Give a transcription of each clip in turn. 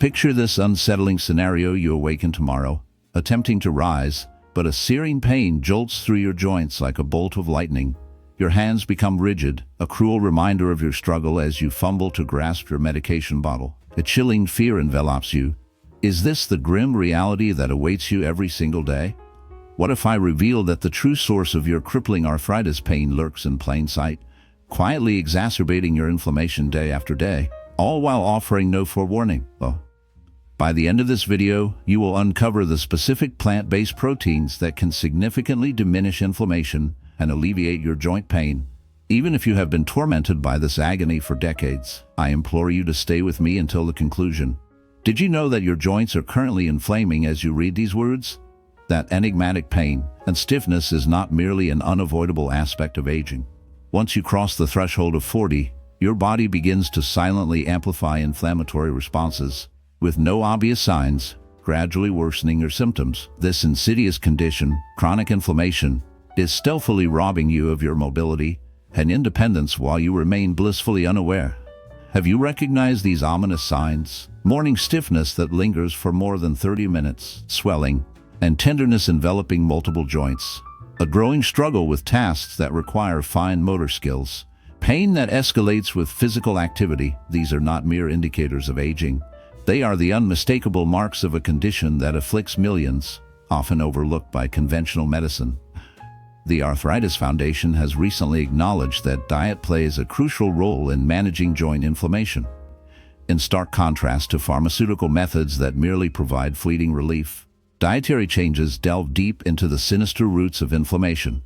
Picture this unsettling scenario: you awaken tomorrow, attempting to rise, but a searing pain jolts through your joints like a bolt of lightning. Your hands become rigid, a cruel reminder of your struggle as you fumble to grasp your medication bottle. A chilling fear envelops you. Is this the grim reality that awaits you every single day? What if I reveal that the true source of your crippling arthritis pain lurks in plain sight, quietly exacerbating your inflammation day after day, all while offering no forewarning? Well, by the end of this video, you will uncover the specific plant-based proteins that can significantly diminish inflammation and alleviate your joint pain. Even if you have been tormented by this agony for decades, I implore you to stay with me until the conclusion. Did you know that your joints are currently inflaming as you read these words? That enigmatic pain and stiffness is not merely an unavoidable aspect of aging. Once you cross the threshold of 40, your body begins to silently amplify inflammatory responses, with no obvious signs, gradually worsening your symptoms. This insidious condition, chronic inflammation, is stealthily robbing you of your mobility and independence while you remain blissfully unaware. Have you recognized these ominous signs? Morning stiffness that lingers for more than 30 minutes, swelling, and tenderness enveloping multiple joints. A growing struggle with tasks that require fine motor skills. Pain that escalates with physical activity. These are not mere indicators of aging. They are the unmistakable marks of a condition that afflicts millions, often overlooked by conventional medicine. The Arthritis Foundation has recently acknowledged that diet plays a crucial role in managing joint inflammation. In stark contrast to pharmaceutical methods that merely provide fleeting relief, dietary changes delve deep into the sinister roots of inflammation.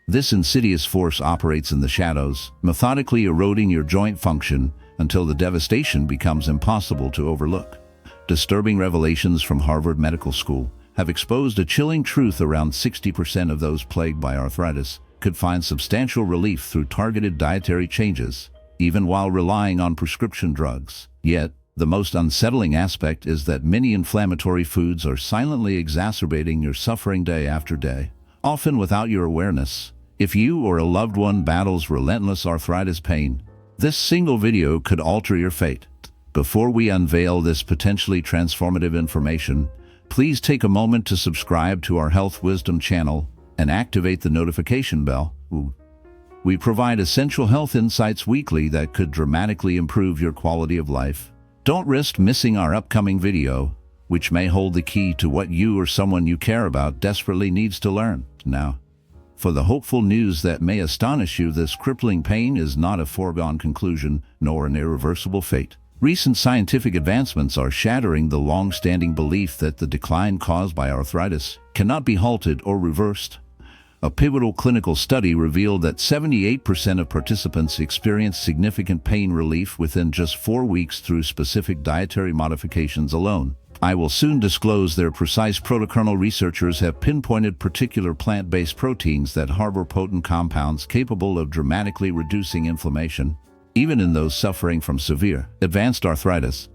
This insidious force operates in the shadows, methodically eroding your joint function until the devastation becomes impossible to overlook. Disturbing revelations from Harvard Medical School have exposed a chilling truth: around 60% of those plagued by arthritis could find substantial relief through targeted dietary changes, even while relying on prescription drugs. Yet, the most unsettling aspect is that many inflammatory foods are silently exacerbating your suffering day after day, often without your awareness. If you or a loved one battles relentless arthritis pain, this single video could alter your fate. Before we unveil this potentially transformative information, please take a moment to subscribe to our Health Wisdom channel and activate the notification bell. We provide essential health insights weekly that could dramatically improve your quality of life. Don't risk missing our upcoming video, which may hold the key to what you or someone you care about desperately needs to learn. Now, for the hopeful news that may astonish you: this crippling pain is not a foregone conclusion, nor an irreversible fate. Recent scientific advancements are shattering the long-standing belief that the decline caused by arthritis cannot be halted or reversed. A pivotal clinical study revealed that 78% of participants experienced significant pain relief within just 4 weeks through specific dietary modifications alone. I will soon disclose their precise protocol. Researchers have pinpointed particular plant-based proteins that harbor potent compounds capable of dramatically reducing inflammation, even in those suffering from severe, advanced arthritis.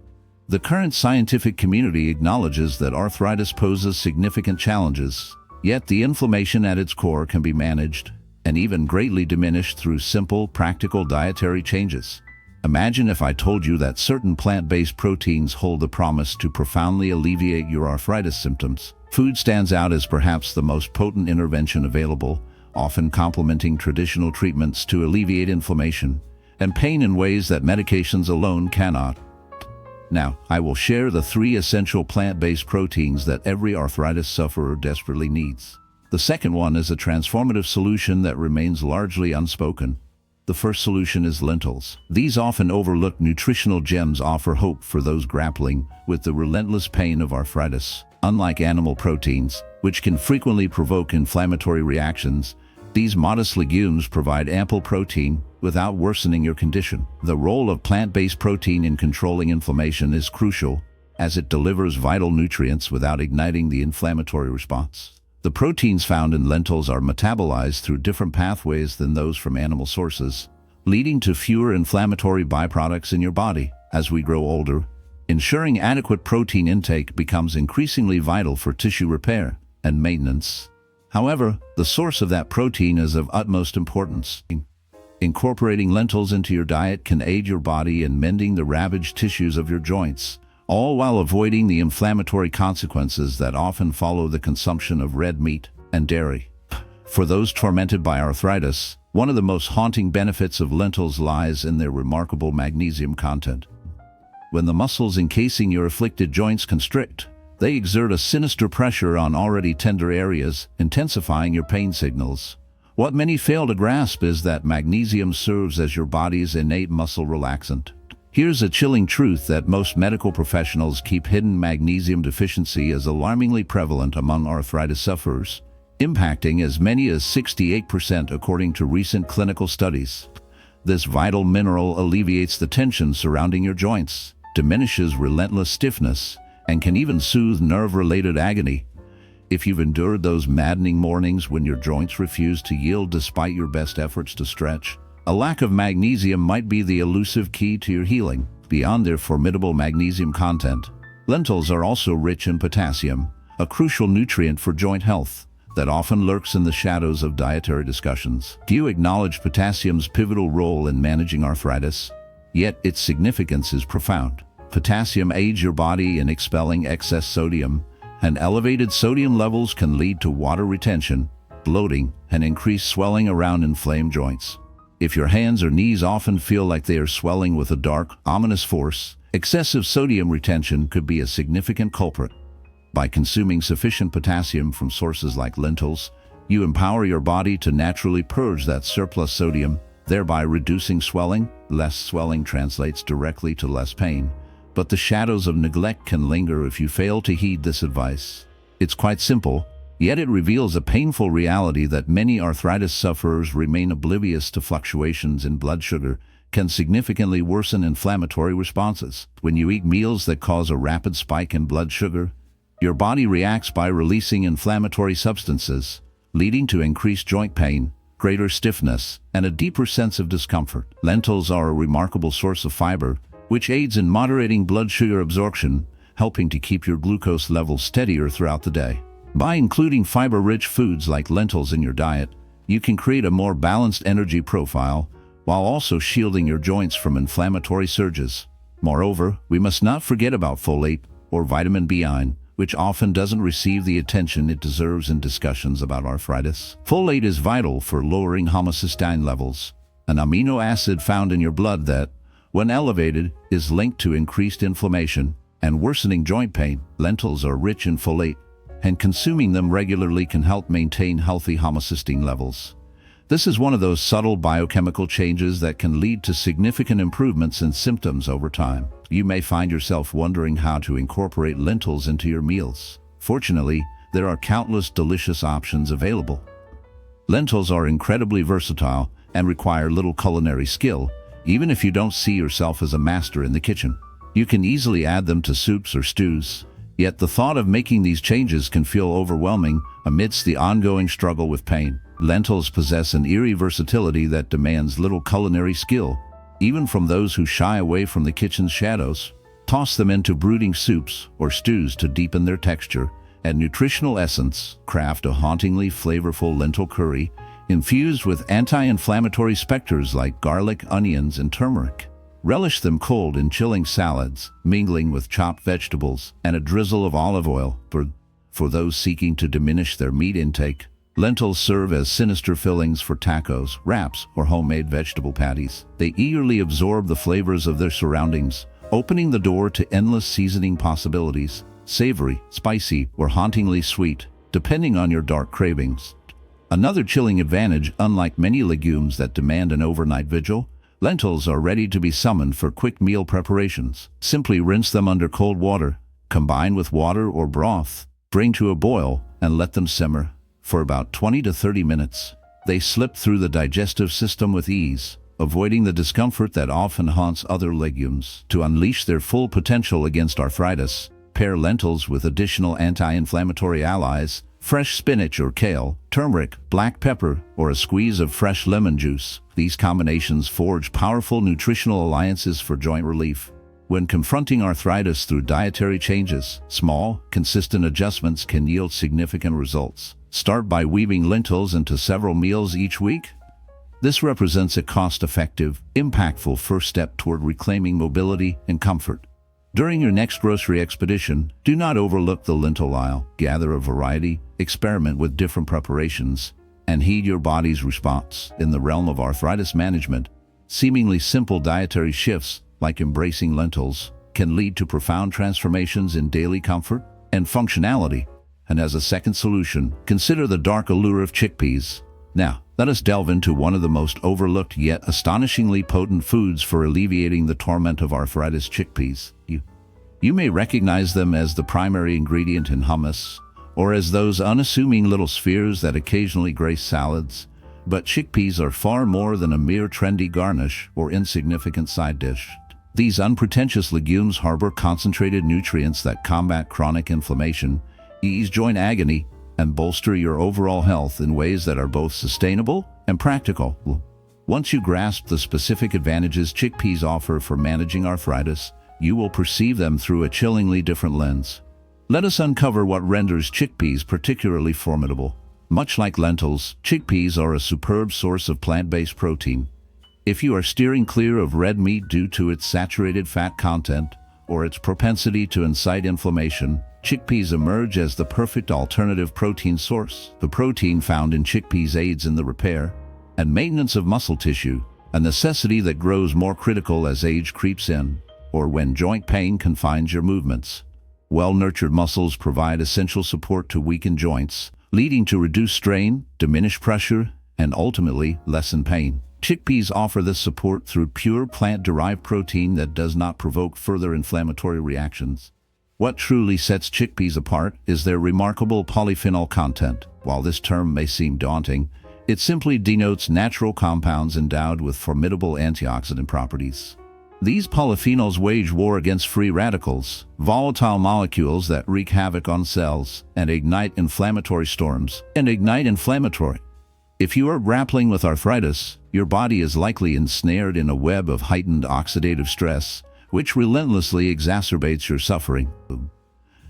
The current scientific community acknowledges that arthritis poses significant challenges, yet the inflammation at its core can be managed and even greatly diminished through simple, practical dietary changes. Imagine if I told you that certain plant-based proteins hold the promise to profoundly alleviate your arthritis symptoms. Food stands out as perhaps the most potent intervention available, often complementing traditional treatments to alleviate inflammation and pain in ways that medications alone cannot. Now, I will share the 3 essential plant-based proteins that every arthritis sufferer desperately needs. The second one is a transformative solution that remains largely unspoken. The first solution is lentils. These often overlooked nutritional gems offer hope for those grappling with the relentless pain of arthritis. Unlike animal proteins, which can frequently provoke inflammatory reactions, these modest legumes provide ample protein without worsening your condition. The role of plant-based protein in controlling inflammation is crucial, as it delivers vital nutrients without igniting the inflammatory response. The proteins found in lentils are metabolized through different pathways than those from animal sources, leading to fewer inflammatory byproducts in your body. As we grow older, ensuring adequate protein intake becomes increasingly vital for tissue repair and maintenance. However, the source of that protein is of utmost importance. Incorporating lentils into your diet can aid your body in mending the ravaged tissues of your joints, all while avoiding the inflammatory consequences that often follow the consumption of red meat and dairy. For those tormented by arthritis, one of the most haunting benefits of lentils lies in their remarkable magnesium content. When the muscles encasing your afflicted joints constrict, they exert a sinister pressure on already tender areas, intensifying your pain signals. What many fail to grasp is that magnesium serves as your body's innate muscle relaxant. Here's a chilling truth that most medical professionals keep hidden: magnesium deficiency is alarmingly prevalent among arthritis sufferers, impacting as many as 68% according to recent clinical studies. This vital mineral alleviates the tension surrounding your joints, diminishes relentless stiffness, and can even soothe nerve-related agony. If you've endured those maddening mornings when your joints refuse to yield despite your best efforts to stretch, a lack of magnesium might be the elusive key to your healing. Beyond their formidable magnesium content, lentils are also rich in potassium, a crucial nutrient for joint health that often lurks in the shadows of dietary discussions. Few acknowledge potassium's pivotal role in managing arthritis, yet its significance is profound. Potassium aids your body in expelling excess sodium, and elevated sodium levels can lead to water retention, bloating, and increased swelling around inflamed joints. If your hands or knees often feel like they are swelling with a dark, ominous force, excessive sodium retention could be a significant culprit. By consuming sufficient potassium from sources like lentils, you empower your body to naturally purge that surplus sodium, thereby reducing swelling. Less swelling translates directly to less pain, but the shadows of neglect can linger if you fail to heed this advice. It's quite simple, yet it reveals a painful reality that many arthritis sufferers remain oblivious to. Fluctuations in blood sugar can significantly worsen inflammatory responses. When you eat meals that cause a rapid spike in blood sugar, your body reacts by releasing inflammatory substances, leading to increased joint pain, greater stiffness, and a deeper sense of discomfort. Lentils are a remarkable source of fiber, which aids in moderating blood sugar absorption, helping to keep your glucose levels steadier throughout the day. By including fiber-rich foods like lentils in your diet, you can create a more balanced energy profile while also shielding your joints from inflammatory surges. Moreover, we must not forget about folate, or vitamin B9, which often doesn't receive the attention it deserves in discussions about arthritis. Folate is vital for lowering homocysteine levels, an amino acid found in your blood that, when elevated, is linked to increased inflammation and worsening joint pain. Lentils are rich in folate, and consuming them regularly can help maintain healthy homocysteine levels. This is one of those subtle biochemical changes that can lead to significant improvements in symptoms over time. You may find yourself wondering how to incorporate lentils into your meals. Fortunately, there are countless delicious options available. Lentils are incredibly versatile and require little culinary skill, even if you don't see yourself as a master in the kitchen. You can easily add them to soups or stews, yet the thought of making these changes can feel overwhelming amidst the ongoing struggle with pain. Lentils possess an eerie versatility that demands little culinary skill, even from those who shy away from the kitchen's shadows. Toss them into brooding soups or stews to deepen their texture and nutritional essence. Craft a hauntingly flavorful lentil curry infused with anti-inflammatory specters like garlic, onions, and turmeric. Relish them cold in chilling salads, mingling with chopped vegetables and a drizzle of olive oil. For those seeking to diminish their meat intake, lentils serve as sinister fillings for tacos, wraps, or homemade vegetable patties. They eagerly absorb the flavors of their surroundings, opening the door to endless seasoning possibilities, savory, spicy, or hauntingly sweet, depending on your dark cravings. Another chilling advantage: unlike many legumes that demand an overnight vigil, lentils are ready to be summoned for quick meal preparations. Simply rinse them under cold water, combine with water or broth, bring to a boil, and let them simmer for about 20 to 30 minutes. They slip through the digestive system with ease, avoiding the discomfort that often haunts other legumes. To unleash their full potential against arthritis, pair lentils with additional anti-inflammatory allies: fresh spinach or kale, turmeric, black pepper, or a squeeze of fresh lemon juice. These combinations forge powerful nutritional alliances for joint relief. When confronting arthritis through dietary changes, small, consistent adjustments can yield significant results. Start by weaving lentils into several meals each week. This represents a cost-effective, impactful first step toward reclaiming mobility and comfort. During your next grocery expedition, do not overlook the lentil aisle. Gather a variety, experiment with different preparations, and heed your body's response. In the realm of arthritis management, seemingly simple dietary shifts, like embracing lentils, can lead to profound transformations in daily comfort and functionality. And as a second solution, consider the dark allure of chickpeas. Now, let us delve into one of the most overlooked yet astonishingly potent foods for alleviating the torment of arthritis: chickpeas. You may recognize them as the primary ingredient in hummus, or as those unassuming little spheres that occasionally grace salads. But chickpeas are far more than a mere trendy garnish or insignificant side dish. These unpretentious legumes harbor concentrated nutrients that combat chronic inflammation, ease joint agony, and bolster your overall health in ways that are both sustainable and practical. Once you grasp the specific advantages chickpeas offer for managing arthritis, you will perceive them through a chillingly different lens. Let us uncover what renders chickpeas particularly formidable. Much like lentils, chickpeas are a superb source of plant-based protein. If you are steering clear of red meat due to its saturated fat content or its propensity to incite inflammation, chickpeas emerge as the perfect alternative protein source. The protein found in chickpeas aids in the repair and maintenance of muscle tissue, a necessity that grows more critical as age creeps in, or when joint pain confines your movements. Well-nurtured muscles provide essential support to weakened joints, leading to reduced strain, diminished pressure, and ultimately lessen pain. Chickpeas offer this support through pure plant-derived protein that does not provoke further inflammatory reactions. What truly sets chickpeas apart is their remarkable polyphenol content. While this term may seem daunting, it simply denotes natural compounds endowed with formidable antioxidant properties. These polyphenols wage war against free radicals, volatile molecules that wreak havoc on cells and ignite inflammatory storms. If you are grappling with arthritis, your body is likely ensnared in a web of heightened oxidative stress, which relentlessly exacerbates your suffering.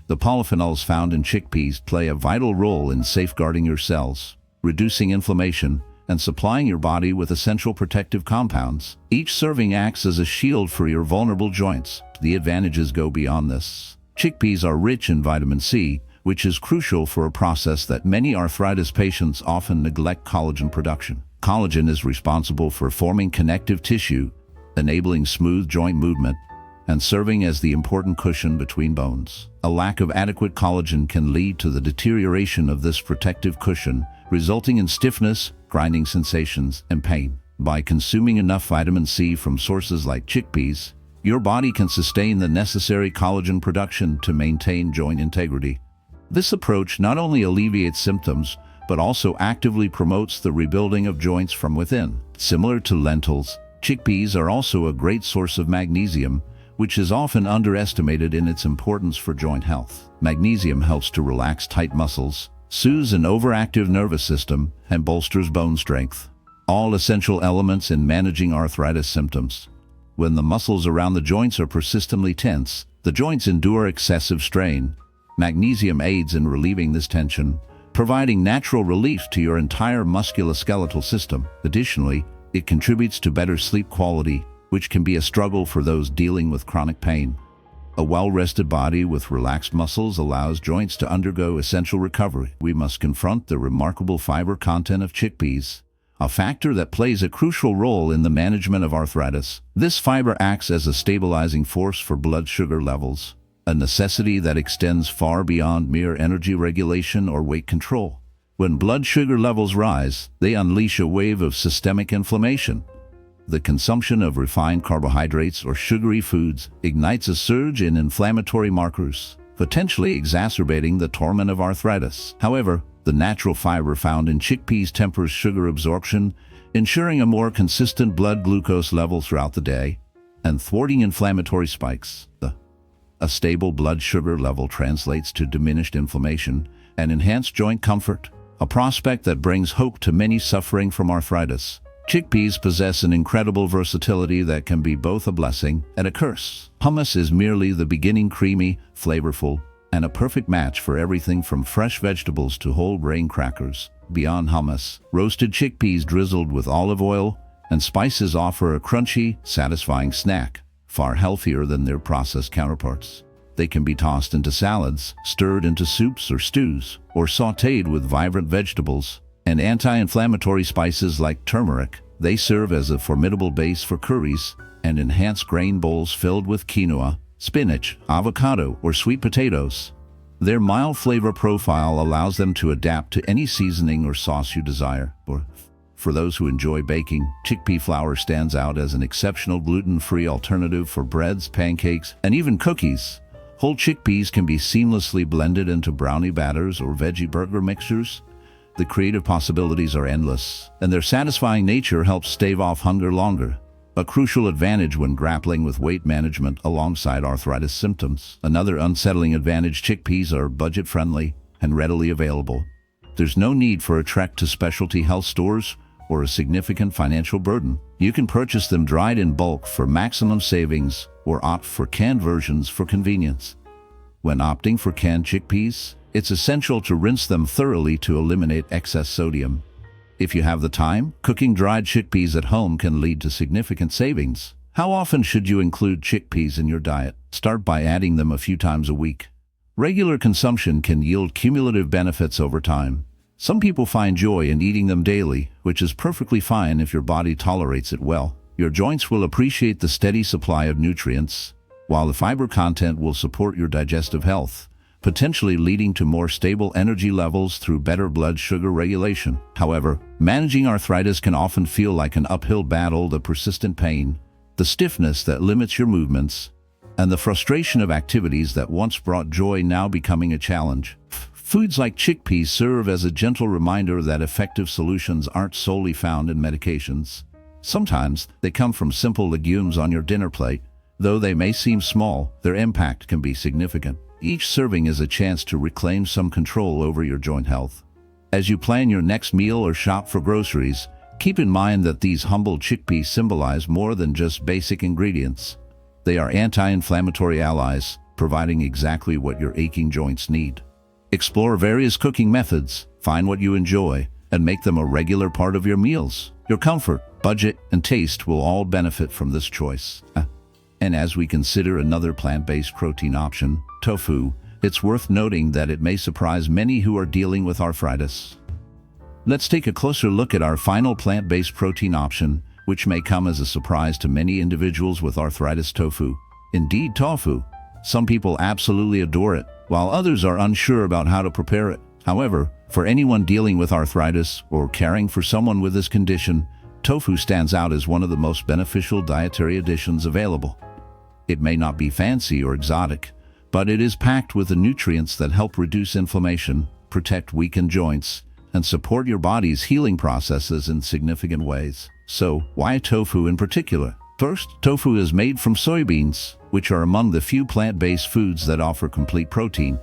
The polyphenols found in chickpeas play a vital role in safeguarding your cells, reducing inflammation, and supplying your body with essential protective compounds. Each serving acts as a shield for your vulnerable joints. The advantages go beyond this. Chickpeas are rich in vitamin C, which is crucial for a process that many arthritis patients often neglect: collagen production. Collagen is responsible for forming connective tissue, enabling smooth joint movement, and serving as the important cushion between bones. A lack of adequate collagen can lead to the deterioration of this protective cushion, resulting in stiffness, grinding sensations, and pain. By consuming enough vitamin C from sources like chickpeas, your body can sustain the necessary collagen production to maintain joint integrity. This approach not only alleviates symptoms, but also actively promotes the rebuilding of joints from within. Similar to lentils, chickpeas are also a great source of magnesium, which is often underestimated in its importance for joint health. Magnesium helps to relax tight muscles, soothes an overactive nervous system, and bolsters bone strength, all essential elements in managing arthritis symptoms. When the muscles around the joints are persistently tense, the joints endure excessive strain. Magnesium aids in relieving this tension, providing natural relief to your entire musculoskeletal system. Additionally, it contributes to better sleep quality, which can be a struggle for those dealing with chronic pain. A well-rested body with relaxed muscles allows joints to undergo essential recovery. We must confront the remarkable fiber content of chickpeas, a factor that plays a crucial role in the management of arthritis. This fiber acts as a stabilizing force for blood sugar levels, a necessity that extends far beyond mere energy regulation or weight control. When blood sugar levels rise, they unleash a wave of systemic inflammation. The consumption of refined carbohydrates or sugary foods ignites a surge in inflammatory markers, potentially exacerbating the torment of arthritis. However, the natural fiber found in chickpeas tempers sugar absorption, ensuring a more consistent blood glucose level throughout the day and thwarting inflammatory spikes. A stable blood sugar level translates to diminished inflammation and enhanced joint comfort, a prospect that brings hope to many suffering from arthritis. Chickpeas possess an incredible versatility that can be both a blessing and a curse. Hummus is merely the beginning, creamy, flavorful, and a perfect match for everything from fresh vegetables to whole grain crackers. Beyond hummus, roasted chickpeas drizzled with olive oil and spices offer a crunchy, satisfying snack. far healthier than their processed counterparts. They can be tossed into salads, stirred into soups or stews, or sautéed with vibrant vegetables and anti-inflammatory spices like turmeric. They serve as a formidable base for curries and enhance grain bowls filled with quinoa, spinach, avocado, or sweet potatoes. Their mild flavor profile allows them to adapt to any seasoning or sauce you desire. For those who enjoy baking, chickpea flour stands out as an exceptional gluten-free alternative for breads, pancakes, and even cookies. Whole chickpeas can be seamlessly blended into brownie batters or veggie burger mixtures. The creative possibilities are endless, and their satisfying nature helps stave off hunger longer, a crucial advantage when grappling with weight management alongside arthritis symptoms. Another unsettling advantage: chickpeas are budget-friendly and readily available. There's no need for a trek to specialty health stores or a significant financial burden. You can purchase them dried in bulk for maximum savings or opt for canned versions for convenience. When opting for canned chickpeas, it's essential to rinse them thoroughly to eliminate excess sodium. If you have the time, cooking dried chickpeas at home can lead to significant savings. How often should you include chickpeas in your diet? Start by adding them a few times a week. Regular consumption can yield cumulative benefits over time. Some people find joy in eating them daily, which is perfectly fine if your body tolerates it well. Your joints will appreciate the steady supply of nutrients, while the fiber content will support your digestive health, potentially leading to more stable energy levels through better blood sugar regulation. However, managing arthritis can often feel like an uphill battle. The persistent pain, the stiffness that limits your movements, and the frustration of activities that once brought joy now becoming a challenge. Foods like chickpeas serve as a gentle reminder that effective solutions aren't solely found in medications. Sometimes they come from simple legumes on your dinner plate. Though they may seem small, their impact can be significant. Each serving is a chance to reclaim some control over your joint health. As you plan your next meal or shop for groceries, keep in mind that these humble chickpeas symbolize more than just basic ingredients. They are anti-inflammatory allies, providing exactly what your aching joints need. Explore various cooking methods, find what you enjoy, and make them a regular part of your meals. Your comfort, budget, and taste will all benefit from this choice. And as we consider another plant-based protein option, tofu, it's worth noting that it may surprise many who are dealing with arthritis. Let's take a closer look at our final plant-based protein option, which may come as a surprise to many individuals with arthritis: tofu. Indeed, tofu. Some people absolutely adore it, while others are unsure about how to prepare it. However, for anyone dealing with arthritis or caring for someone with this condition, tofu stands out as one of the most beneficial dietary additions available. It may not be fancy or exotic, but it is packed with the nutrients that help reduce inflammation, protect weakened joints, and support your body's healing processes in significant ways. So, why tofu in particular? First, tofu is made from soybeans, which are among the few plant-based foods that offer complete protein.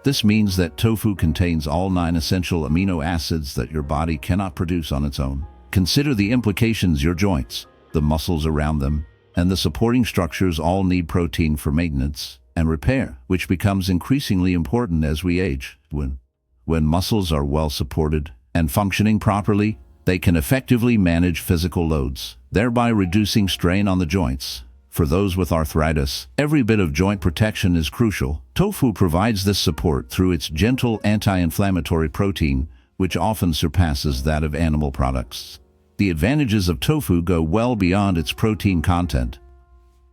This means that tofu contains all 9 essential amino acids that your body cannot produce on its own. Consider the implications: your joints, the muscles around them, and the supporting structures all need protein for maintenance and repair, which becomes increasingly important as we age. When muscles are well supported and functioning properly, they can effectively manage physical loads, thereby reducing strain on the joints. For those with arthritis, every bit of joint protection is crucial. Tofu provides this support through its gentle anti-inflammatory protein, which often surpasses that of animal products. The advantages of tofu go well beyond its protein content.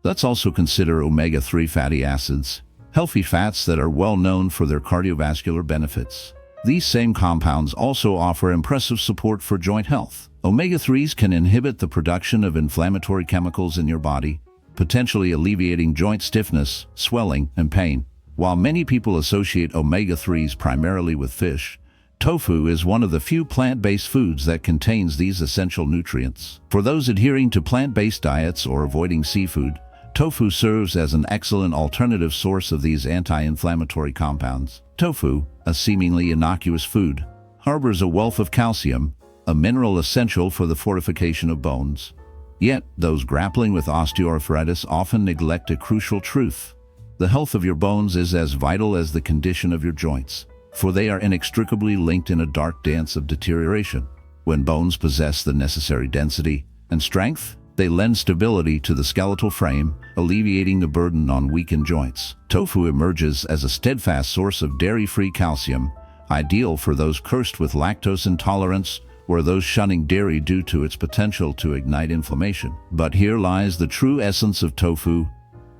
Let's also consider omega-3 fatty acids, healthy fats that are well known for their cardiovascular benefits. These same compounds also offer impressive support for joint health. Omega-3s can inhibit the production of inflammatory chemicals in your body, potentially alleviating joint stiffness, swelling, and pain. While many people associate omega-3s primarily with fish, tofu is one of the few plant-based foods that contains these essential nutrients. For those adhering to plant-based diets or avoiding seafood, tofu serves as an excellent alternative source of these anti-inflammatory compounds. Tofu, a seemingly innocuous food, harbors a wealth of calcium, a mineral essential for the fortification of bones. Yet, those grappling with osteoarthritis often neglect a crucial truth: the health of your bones is as vital as the condition of your joints, for they are inextricably linked in a dark dance of deterioration. When bones possess the necessary density and strength, They lend stability to the skeletal frame, alleviating the burden on weakened joints. Tofu emerges as a steadfast source of dairy-free calcium, ideal for those cursed with lactose intolerance or those shunning dairy due to its potential to ignite inflammation. But here lies the true essence of tofu.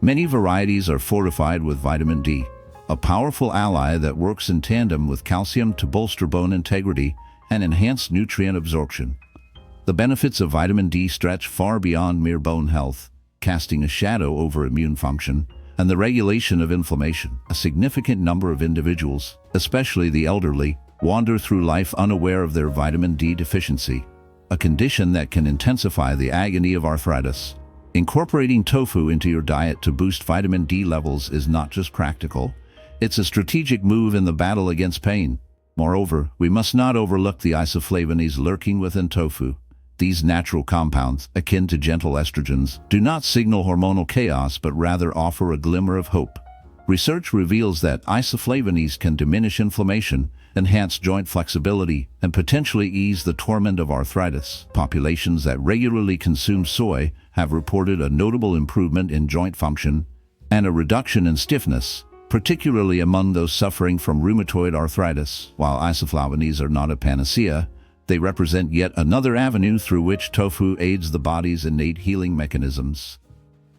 Many varieties are fortified with vitamin D, a powerful ally that works in tandem with calcium to bolster bone integrity and enhance nutrient absorption. The benefits of vitamin D stretch far beyond mere bone health, casting a shadow over immune function and the regulation of inflammation. A significant number of individuals, especially the elderly, wander through life unaware of their vitamin D deficiency, a condition that can intensify the agony of arthritis. Incorporating tofu into your diet to boost vitamin D levels is not just practical, it's a strategic move in the battle against pain. Moreover, we must not overlook the isoflavones lurking within tofu. These natural compounds, akin to gentle estrogens, do not signal hormonal chaos but rather offer a glimmer of hope. Research reveals that isoflavones can diminish inflammation, enhance joint flexibility, and potentially ease the torment of arthritis. Populations that regularly consume soy have reported a notable improvement in joint function and a reduction in stiffness, particularly among those suffering from rheumatoid arthritis. While isoflavones are not a panacea, they represent yet another avenue through which tofu aids the body's innate healing mechanisms.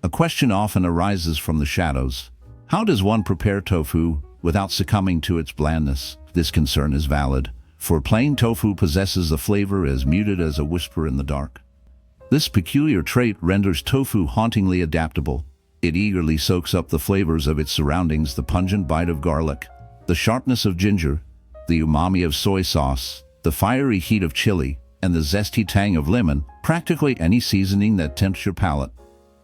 A question often arises from the shadows. How does one prepare tofu without succumbing to its blandness? This concern is valid, for plain tofu possesses a flavor as muted as a whisper in the dark. This peculiar trait renders tofu hauntingly adaptable. It eagerly soaks up the flavors of its surroundings: the pungent bite of garlic, the sharpness of ginger, the umami of soy sauce, the fiery heat of chili, and the zesty tang of lemon, practically any seasoning that tempts your palate.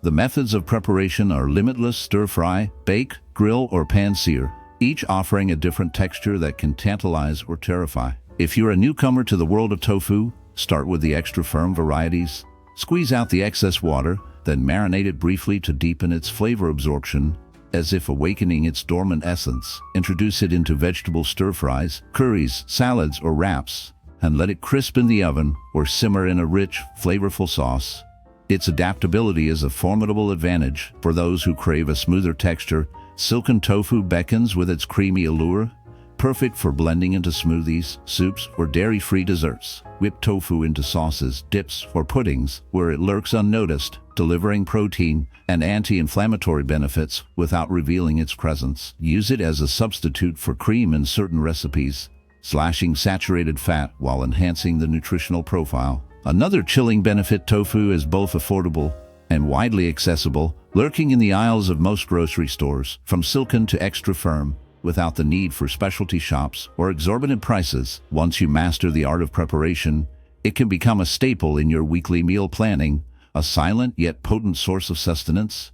The methods of preparation are limitless: stir-fry, bake, grill, or pan-sear, each offering a different texture that can tantalize or terrify. If you're a newcomer to the world of tofu, start with the extra firm varieties. Squeeze out the excess water, then marinate it briefly to deepen its flavor absorption, as if awakening its dormant essence. Introduce it into vegetable stir-fries, curries, salads, or wraps, and let it crisp in the oven or simmer in a rich, flavorful sauce. Its adaptability is a formidable advantage for those who crave a smoother texture. Silken tofu beckons with its creamy allure, perfect for blending into smoothies, soups, or dairy-free desserts. Whip tofu into sauces, dips, or puddings, where it lurks unnoticed, delivering protein and anti-inflammatory benefits without revealing its presence. Use it as a substitute for cream in certain recipes, slashing saturated fat while enhancing the nutritional profile. Another chilling benefit: tofu is both affordable and widely accessible, lurking in the aisles of most grocery stores, from silken to extra firm, without the need for specialty shops or exorbitant prices. Once you master the art of preparation, it can become a staple in your weekly meal planning, a silent yet potent source of sustenance.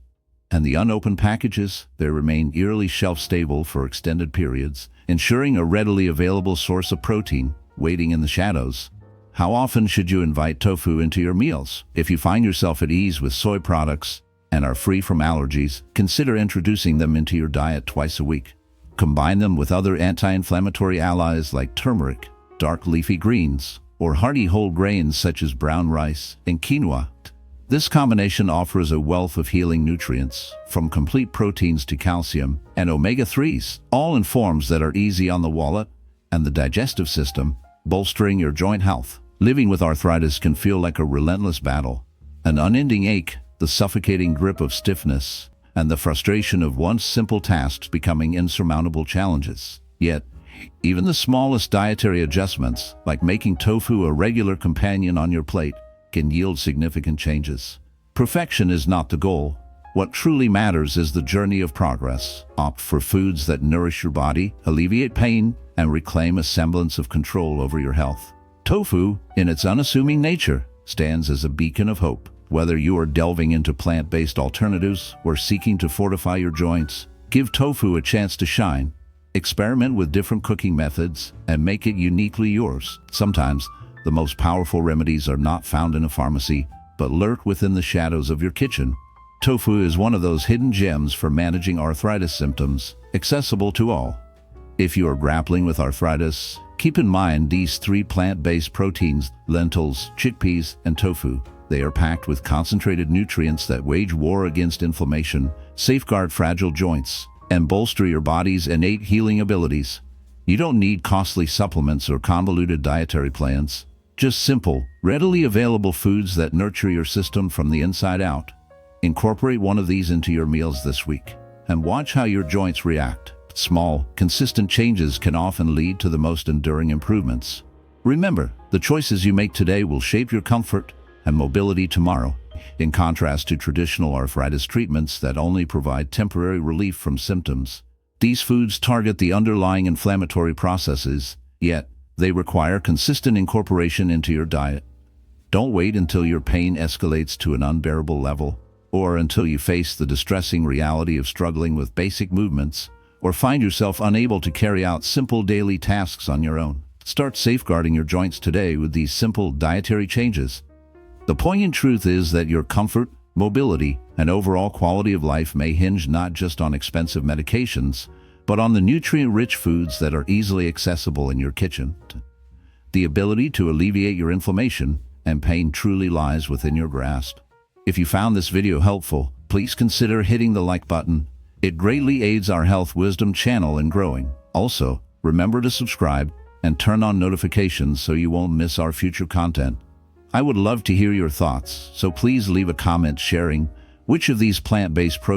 And the unopened packages, they remain eerily shelf-stable for extended periods, ensuring a readily available source of protein, waiting in the shadows. How often should you invite tofu into your meals? If you find yourself at ease with soy products and are free from allergies, consider introducing them into your diet twice a week. Combine them with other anti-inflammatory allies like turmeric, dark leafy greens, or hearty whole grains such as brown rice and quinoa. This combination offers a wealth of healing nutrients, from complete proteins to calcium and omega-3s, all in forms that are easy on the wallet and the digestive system, bolstering your joint health. Living with arthritis can feel like a relentless battle, an unending ache, the suffocating grip of stiffness, and the frustration of once simple tasks becoming insurmountable challenges. Yet, even the smallest dietary adjustments, like making tofu a regular companion on your plate, can yield significant changes. Perfection is not the goal. What truly matters is the journey of progress. Opt for foods that nourish your body, alleviate pain, and reclaim a semblance of control over your health. Tofu, in its unassuming nature, stands as a beacon of hope. Whether you are delving into plant-based alternatives or seeking to fortify your joints, give tofu a chance to shine. Experiment with different cooking methods and make it uniquely yours. Sometimes, the most powerful remedies are not found in a pharmacy, but lurk within the shadows of your kitchen. Tofu is one of those hidden gems for managing arthritis symptoms, accessible to all. If you are grappling with arthritis, keep in mind these 3 plant-based proteins: lentils, chickpeas, and tofu. They are packed with concentrated nutrients that wage war against inflammation, safeguard fragile joints, and bolster your body's innate healing abilities. You don't need costly supplements or convoluted dietary plans. Just simple, readily available foods that nurture your system from the inside out. Incorporate one of these into your meals this week, and watch how your joints react. Small, consistent changes can often lead to the most enduring improvements. Remember, the choices you make today will shape your comfort and mobility tomorrow. In contrast to traditional arthritis treatments that only provide temporary relief from symptoms, these foods target the underlying inflammatory processes, yet they require consistent incorporation into your diet. Don't wait until your pain escalates to an unbearable level, or until you face the distressing reality of struggling with basic movements, or find yourself unable to carry out simple daily tasks on your own. Start safeguarding your joints today with these simple dietary changes. The poignant truth is that your comfort, mobility, and overall quality of life may hinge not just on expensive medications, but on the nutrient-rich foods that are easily accessible in your kitchen. The ability to alleviate your inflammation and pain truly lies within your grasp. If you found this video helpful, please consider hitting the like button. It greatly aids our Health Wisdom channel in growing. Also, remember to subscribe and turn on notifications so you won't miss our future content. I would love to hear your thoughts, so please leave a comment sharing which of these plant-based